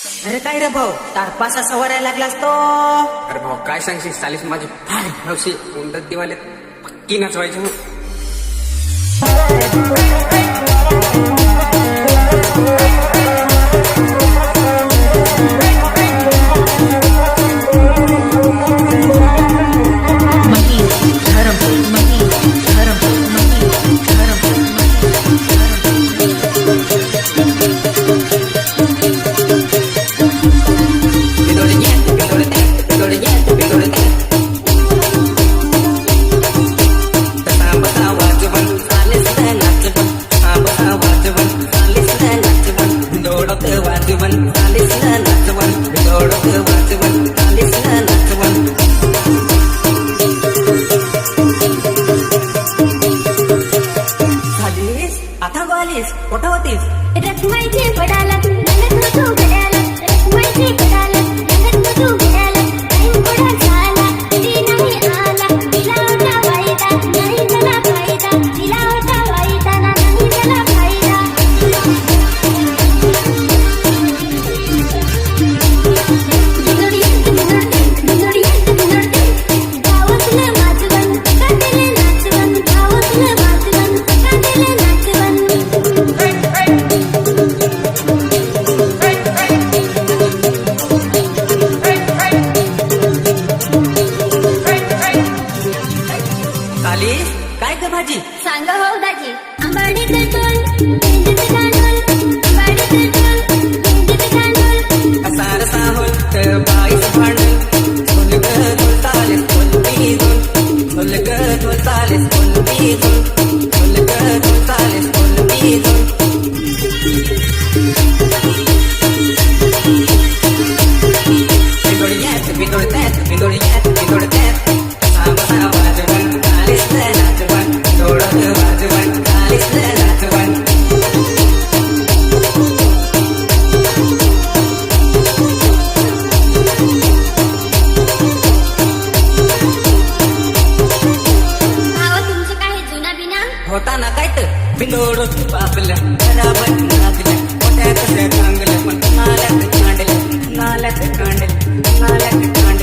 अरे काय रे भाऊ, तार पासा सवारायला लागलास तो. अरे भाऊ काय सांगशील, सालीस माझी फार हौशी उंडत दिवाले पक्की नाचवायची. आता गोलीस कुठं होतीस? रखमाईचे पडाला रंगत तू घड्याला, रखमाईचे पडाला रंगत तू घड्याला. टाइम पुढा झाला कधी नाही आला, तिला होता वाईदा नाही मला फायदा, तिला होता वाईदा नाही मला फायदा. गावातलं वाजवण काढले नाचवण, गावातलं वाजवण काढले नाचवण. सालीस काय ग भाजी? सांगा हो दाजी. आंबाडीचं टोल भेंडीचं कांडोल, आंबाडीचं टोल भेंडीचं कांडोल. कसा रसा होत बाईस भांडण, बोल ग बोल चालेस बोलती दोन, बोल ग बोल चालेस बोलती दोन, बोल ग बोल चालेस बोलती दोन. बिदोडीयात बिदोडत्यात बिदोडीयात बिदोडत्यात, कसा बसा वाजवण चालीस नाचवण, बिदोडत वाजवण चालीस नाचवण. भावा तुमचं काही जुना बिना होता ना काय तर बिंदोड पापलं बराबर नाचल्या, मोठ्या कशा चांगलं पण नाल्यात कांडल्या, नाल्यात कांडल्या, नाल्यात कांडल्या.